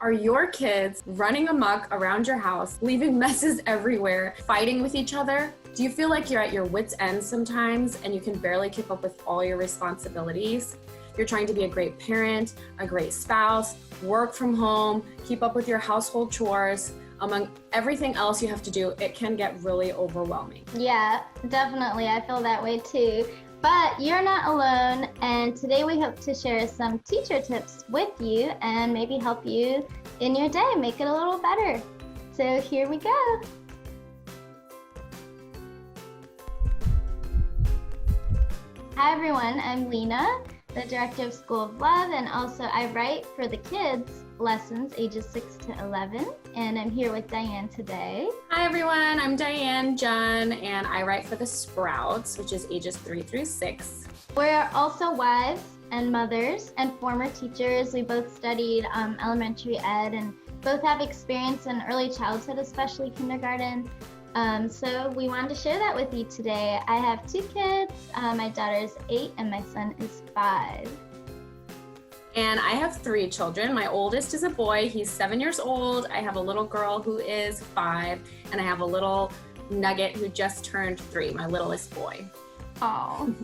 Are your kids running amok around your house, leaving messes everywhere, fighting with each other? Do you feel like you're at your wit's end sometimes and you can barely keep up with all your responsibilities? You're trying to be a great parent, a great spouse, work from home, keep up with your household chores. Among everything else you have to do, it can get really overwhelming. Yeah, definitely. I feel that way too. But you're not alone, and today we hope to share some teacher tips with you and maybe help you in your day, make it a little better. So here we go. Hi everyone, I'm Leena, the Director of School of Love, and also I write for the kids lessons ages 6 to 11, and I'm here with Diane today. Hi everyone, I'm Diane John, and I write for the Sprouts, which is ages 3 through 6. We're also wives and mothers and former teachers. We both studied elementary ed and both have experience in early childhood, especially kindergarten. So we wanted to share that with you today. I have 2 kids. My daughter is 8 and my son is 5. And I have 3 children. My oldest is a boy. He's 7 years old. I have a little girl who is 5, and I have a little nugget who just turned 3, my littlest boy. Oh,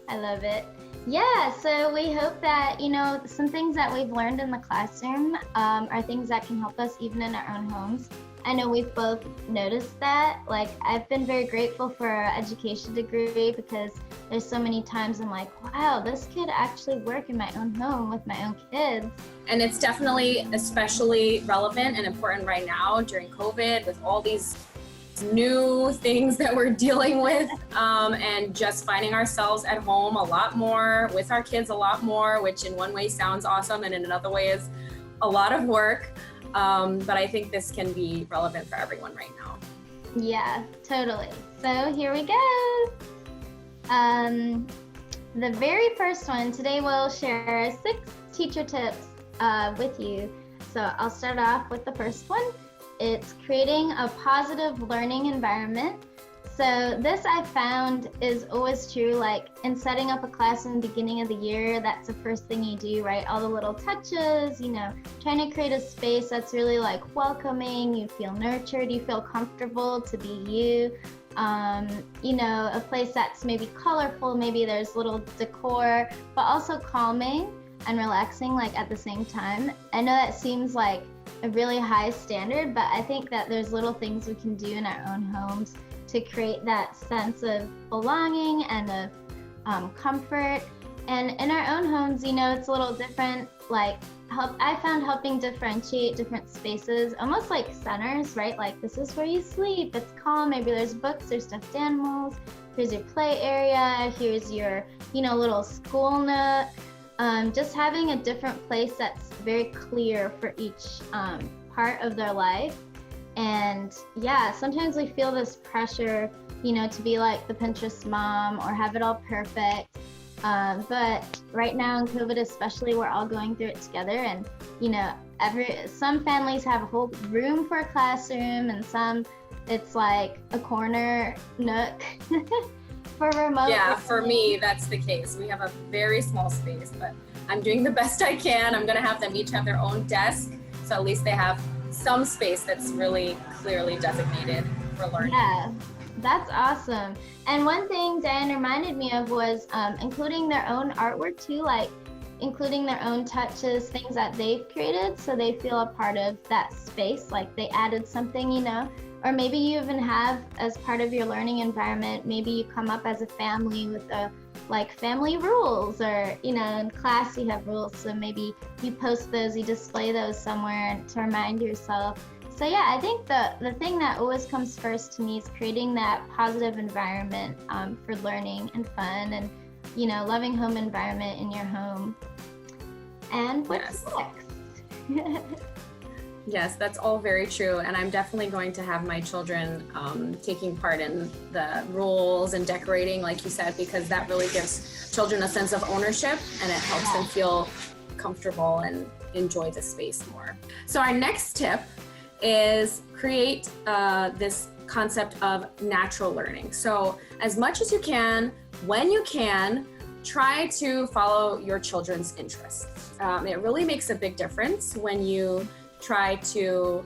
I love it. Yeah, so we hope that, some things that we've learned in the classroom are things that can help us even in our own homes. I know we've both noticed that. Like, I've been very grateful for our education degree because there's so many times I'm like, wow, this could actually work in my own home with my own kids. And it's definitely especially relevant and important right now during COVID with all these new things that we're dealing with and just finding ourselves at home a lot more, with our kids a lot more, which in one way sounds awesome and in another way is a lot of work. But I think this can be relevant for everyone right now. Yeah, totally. So here we go. The very first one, today we'll share 6 teacher tips with you. So I'll start off with the first one. It's creating a positive learning environment. So this I found is always true, like in setting up a class in the beginning of the year, that's the first thing you do, right? All the little touches, trying to create a space that's really like welcoming, you feel nurtured, you feel comfortable to be you. A place that's maybe colorful, maybe there's little decor, but also calming and relaxing like at the same time. I know that seems like a really high standard, but I think that there's little things we can do in our own homes to create that sense of belonging and of comfort. And in our own homes, it's a little different. Like I found helping differentiate different spaces, almost like centers, right? Like this is where you sleep, it's calm, maybe there's books, there's stuffed animals, here's your play area, here's your, little school nook. Just having a different place that's very clear for each part of their life. And yeah, sometimes we feel this pressure, to be like the Pinterest mom or have it all perfect. But right now in COVID especially, we're all going through it together. And, some families have a whole room for a classroom and some it's like a corner nook for remote. Yeah, for me, that's the case. We have a very small space, but I'm doing the best I can. I'm going to have them each have their own desk. So at least they have some space that's really clearly designated for learning. Yeah, that's awesome. And one thing Diane reminded me of was including their own artwork too, like including their own touches, things that they've created so they feel a part of that space, like they added something, or maybe you even have as part of your learning environment, maybe you come up as a family with family rules, or in class you have rules, so maybe you post those, you display those somewhere to remind yourself. So yeah, I think the thing that always comes first to me is creating that positive environment for learning and fun and loving home environment in your home. And what's next? Yes, that's all very true. And I'm definitely going to have my children taking part in the rules and decorating, like you said, because that really gives children a sense of ownership and it helps them feel comfortable and enjoy the space more. So our next tip is create this concept of natural learning. So as much as you can, when you can, try to follow your children's interests. It really makes a big difference when you try to,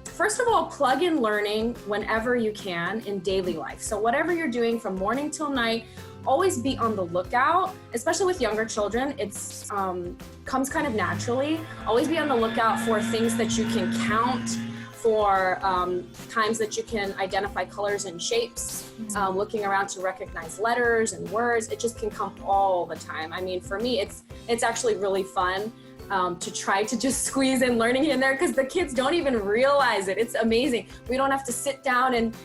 first of all, plug in learning whenever you can in daily life. So whatever you're doing from morning till night, always be on the lookout, especially with younger children. It's comes kind of naturally. Always be on the lookout for things that you can count, for times that you can identify colors and shapes, looking around to recognize letters and words. It just can come all the time. I mean, for me, it's actually really fun to try to just squeeze in learning in there, because the kids don't even realize it. It's amazing. We don't have to sit down and,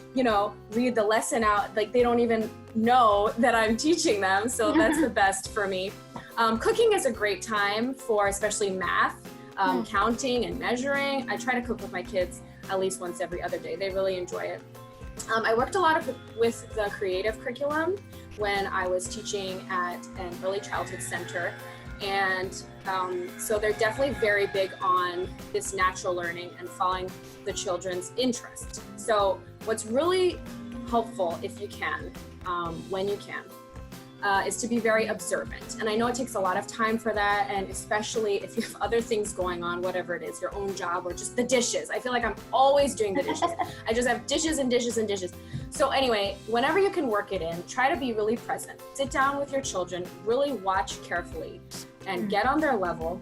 read the lesson out. Like, they don't even know that I'm teaching them. So that's the best for me. Cooking is a great time for especially math, counting and measuring. I try to cook with my kids at least once every other day. They really enjoy it. I worked a lot with the creative curriculum when I was teaching at an early childhood center. And so they're definitely very big on this natural learning and following the children's interest. So what's really helpful, if you can, when you can, is to be very observant. And I know it takes a lot of time for that, and especially if you have other things going on, whatever it is, your own job or just the dishes. I feel like I'm always doing the dishes. I just have dishes and dishes and dishes. So anyway, whenever you can work it in, try to be really present. Sit down with your children, really watch carefully and get on their level.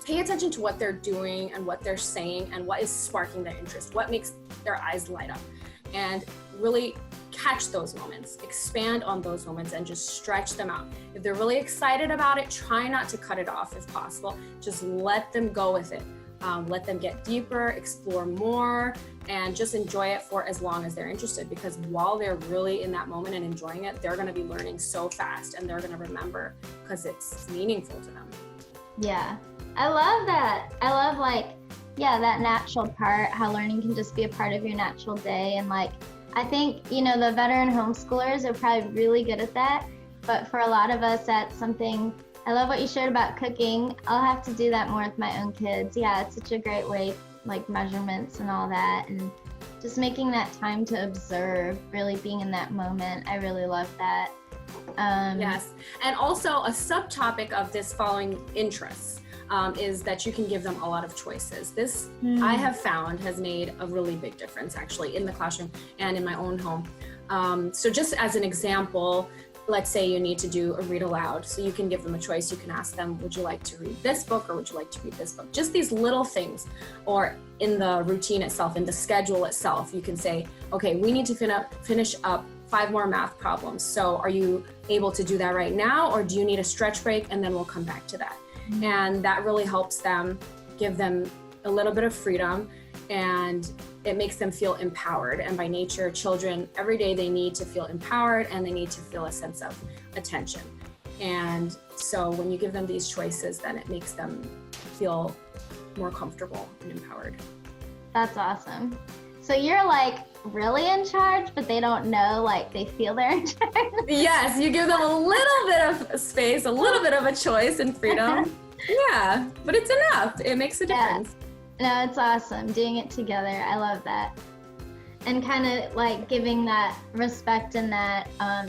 Pay attention to what they're doing and what they're saying and what is sparking their interest, what makes their eyes light up. And really catch those moments, expand on those moments, and just stretch them out. If they're really excited about it, try not to cut it off if possible. Just let them go with it. Let them get deeper, explore more, and just enjoy it for as long as they're interested, because while they're really in that moment and enjoying it, they're going to be learning so fast, and they're going to remember because it's meaningful to them. Yeah, I love that. I love that natural part, how learning can just be a part of your natural day. And I think, the veteran homeschoolers are probably really good at that. But for a lot of us, that's something, I love what you shared about cooking. I'll have to do that more with my own kids. Yeah, it's such a great way, measurements and all that. And just making that time to observe, really being in that moment. I really love that. Yes. And also a subtopic of this following interests is that you can give them a lot of choices. This, I have found, has made a really big difference actually in the classroom and in my own home. So just as an example, let's say you need to do a read aloud. So you can give them a choice. You can ask them, would you like to read this book or would you like to read this book? Just these little things. Or in the routine itself, in the schedule itself, you can say, okay, we need to finish up 5 more math problems. So are you able to do that right now, or do you need a stretch break, and then we'll come back to that? And that really helps them, give them a little bit of freedom, and it makes them feel empowered. And by nature, children, every day they need to feel empowered and they need to feel a sense of attention. And so when you give them these choices, then it makes them feel more comfortable and empowered. That's awesome. So you're really in charge, but they don't know, they feel they're in charge. Yes, you give them a little bit of space, a little bit of a choice and freedom. Yeah, but it's enough. It makes a difference. No, it's awesome. Doing it together. I love that. And kind of giving that respect and that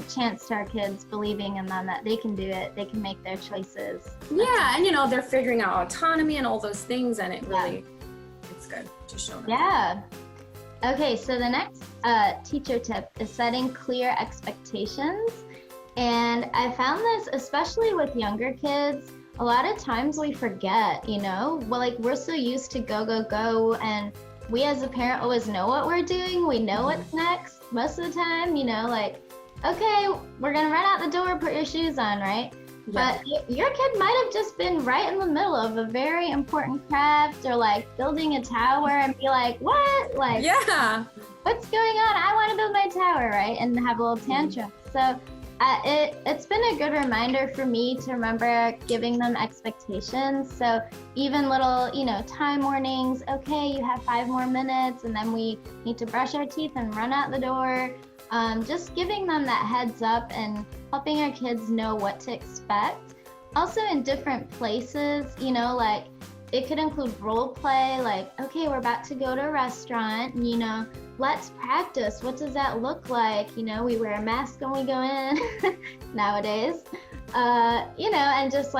chance to our kids, believing in them that they can do it. They can make their choices. Yeah, and they're figuring out autonomy and all those things, and it really, it's good to show them. Yeah. Okay, so the next teacher tip is setting clear expectations. And I found this, especially with younger kids, a lot of times we forget, we're so used to go, go, go. And we as a parent always know what we're doing. We know what's next most of the time, okay, we're going to run out the door, put your shoes on, right? Yeah. But your kid might have just been right in the middle of a very important craft, or building a tower, and be like, what? Yeah. What's going on? I want to build my tower, right? And have a little tantrum. So it's been a good reminder for me to remember giving them expectations. So even little, time warnings, okay, you have 5 more minutes, and then we need to brush our teeth and run out the door. Just giving them that heads up and helping our kids know what to expect. Also in different places, it could include role play, okay, we're about to go to a restaurant, let's practice. What does that look like? We wear a mask when we go in nowadays, and just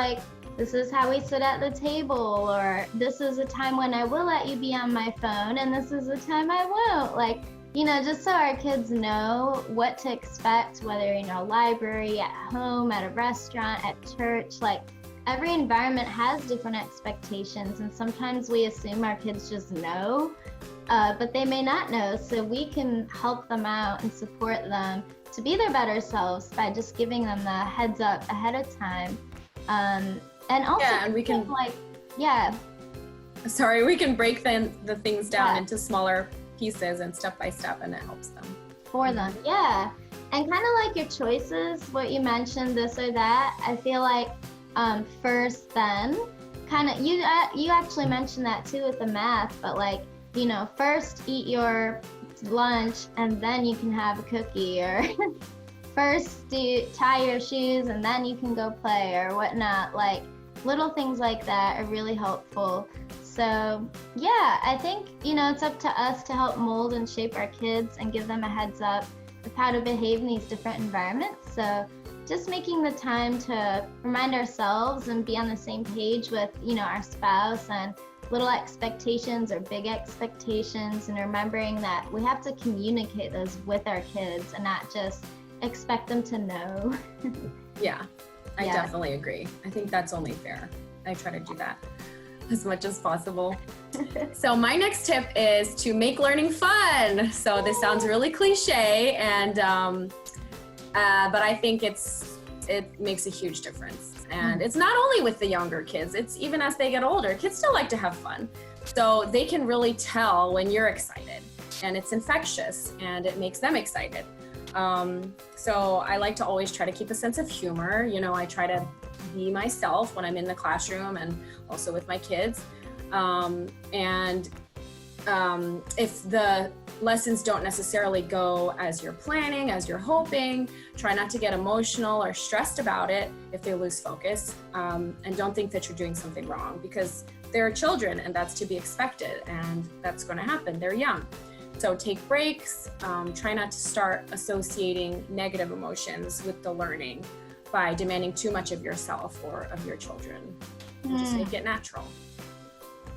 this is how we sit at the table, or this is a time when I will let you be on my phone, and this is a time I won't. Like, just so our kids know what to expect, whether in a library, at home, at a restaurant, at church. Like, every environment has different expectations, and sometimes we assume our kids just know, but they may not know. So we can help them out and support them to be their better selves by just giving them the heads up ahead of time. And also, and we can Sorry, we can break the things down into smaller pieces and step by step, and it helps them. For them, yeah. And kind of like your choices, what you mentioned, this or that, I feel like first, then, kind of, you actually mentioned that too with the math, but like, first eat your lunch and then you can have a cookie, or first tie your shoes and then you can go play or whatnot. Like, little things like that are really helpful. So yeah, I think, it's up to us to help mold and shape our kids and give them a heads up of how to behave in these different environments. So just making the time to remind ourselves and be on the same page with, our spouse, and little expectations or big expectations, and remembering that we have to communicate those with our kids and not just expect them to know. Yeah, I definitely agree. I think that's only fair. I try to do that as much as possible. So my next tip is to make learning fun. So this sounds really cliche, and but I think it makes a huge difference. And it's not only with the younger kids, it's even as they get older. Kids still like to have fun. So they can really tell when you're excited, and it's infectious and it makes them excited. So I like to always try to keep a sense of humor. I try to be myself when I'm in the classroom and also with my kids. If the lessons don't necessarily go as you're planning, as you're hoping, try not to get emotional or stressed about it if they lose focus, and don't think that you're doing something wrong, because they're children and that's to be expected, and that's going to happen. They're young. So take breaks, try not to start associating negative emotions with the learning by demanding too much of yourself or of your children. Just make it natural.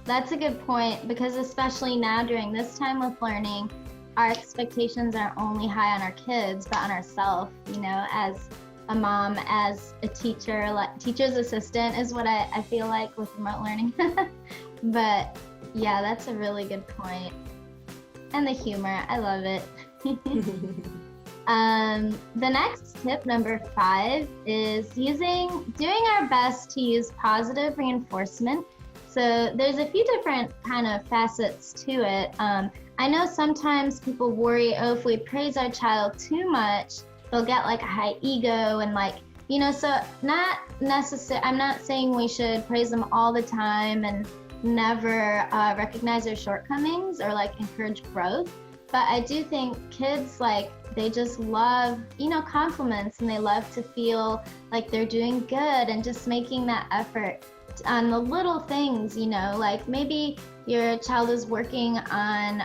That's a good point, because especially now during this time with learning, our expectations aren't only high on our kids, but on ourselves, as a mom, as a teacher, like teacher's assistant is what I feel like with remote learning. But yeah, that's a really good point. And the humor, I love it. The next tip, number 5, is doing our best to use positive reinforcement. So there's a few different kind of facets to it. I know sometimes people worry, if we praise our child too much, they'll get like a high ego and so not necessarily, I'm not saying we should praise them all the time and never recognize their shortcomings or encourage growth. But I do think kids, they just love, compliments, and they love to feel like they're doing good, and just making that effort on the little things, maybe your child is working on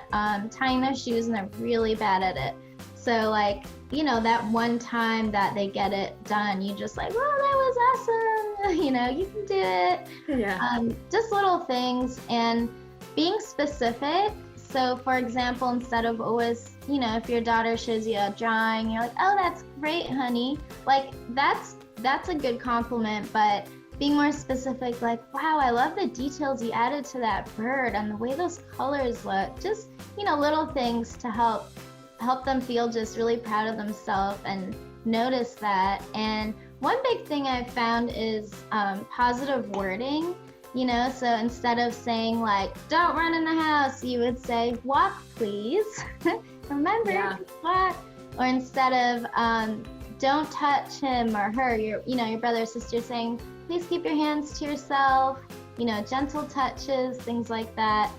tying their shoes and they're really bad at it. So that one time that they get it done, you just that was awesome. You can do it. Yeah. Just little things, and being specific. So for example, instead of always, if your daughter shows you a drawing, you're like, oh, that's great, honey. That's a good compliment, but being more specific, wow, I love the details you added to that bird and the way those colors look. Just, little things to help them feel just really proud of themselves and notice that. And one big thing I've found is positive wording. So instead of saying don't run in the house, you would say, walk please. Remember, walk. Or instead of don't touch him or her, your brother or sister, saying, please keep your hands to yourself, gentle touches, things like that.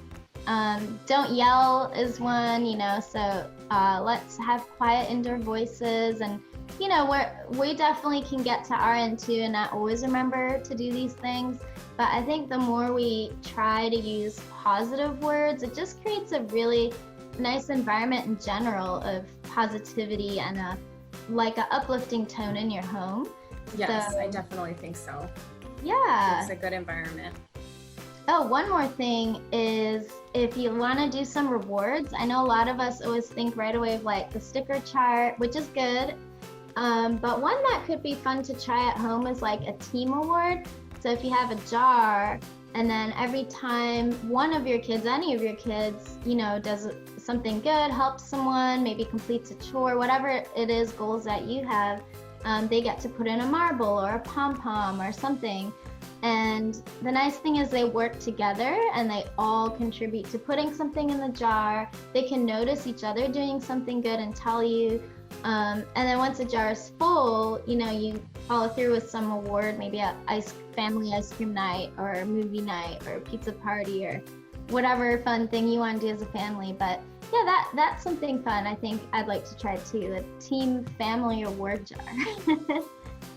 Don't yell is one, so let's have quiet indoor voices. And, we definitely can get to our end too and not always remember to do these things. But I think the more we try to use positive words, it just creates a really nice environment in general of positivity and a uplifting tone in your home. Yes, so, I definitely think so. Yeah. It's a good environment. Oh, one more thing is if you want to do some rewards, I know a lot of us always think right away of like the sticker chart, which is good. But one that could be fun to try at home is like a team award. So if you have a jar and then every time one of your kids, any of your kids, you know, does something good, helps someone, maybe completes a chore, whatever it is, goals that you have, they get to put in a marble or a pom-pom or something. And the nice thing is they work together and they all contribute to putting something in the jar. They can notice each other doing something good and tell you. And then once the jar is full, you know, you follow through with some award, maybe a family ice cream night or a movie night or a pizza party or whatever fun thing you want to do as a family. But yeah, that's something fun I think I'd like to try too, the team family award jar.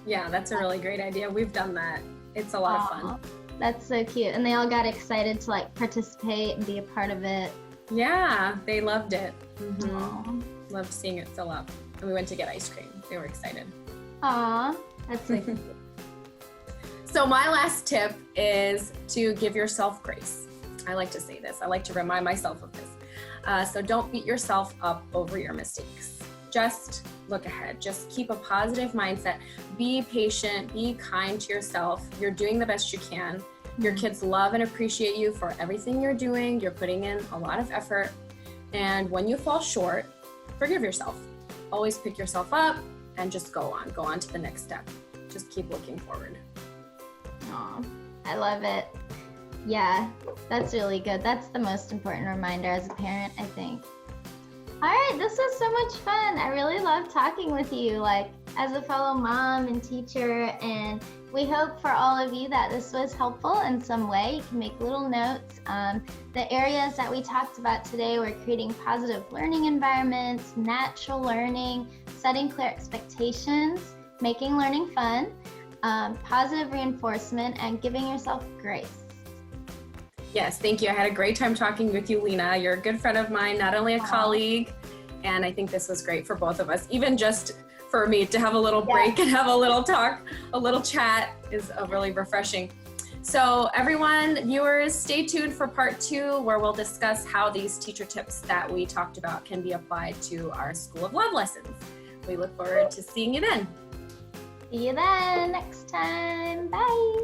Yeah, that's a really great idea. We've done that. It's a lot of fun. That's so cute. And they all got excited to like participate and be a part of it. Yeah, they loved it. Loved seeing it fill up. And we went to get ice cream. They were excited. Aw, that's so cute. So my last tip is to give yourself grace. I like to say this. I like to remind myself of this. So don't beat yourself up over your mistakes. Just look ahead. Just keep a positive mindset. Be patient. Be kind to yourself. You're doing the best you can. Your kids love and appreciate you for everything you're doing. You're putting in a lot of effort. And when you fall short, forgive yourself. Always pick yourself up and just go on to the next step. Just keep looking forward. Aw, I love it. Yeah, that's really good. That's the most important reminder as a parent, I think. All right, this was so much fun. I really love talking with you, like as a fellow mom and teacher, and we hope for all of you that this was helpful in some way. You can make little notes. The areas that we talked about today were creating positive learning environments, natural learning, setting clear expectations, making learning fun, positive reinforcement, and giving yourself grace. Yes, thank you. I had a great time talking with you, Leena. You're a good friend of mine, not only a colleague, and I think this was great for both of us. Even just for me to have a little break and have a little talk, a little chat is really refreshing. So everyone, viewers, stay tuned for part 2, where we'll discuss how these teacher tips that we talked about can be applied to our School of Love lessons. We look forward to seeing you then. See you then next time. Bye.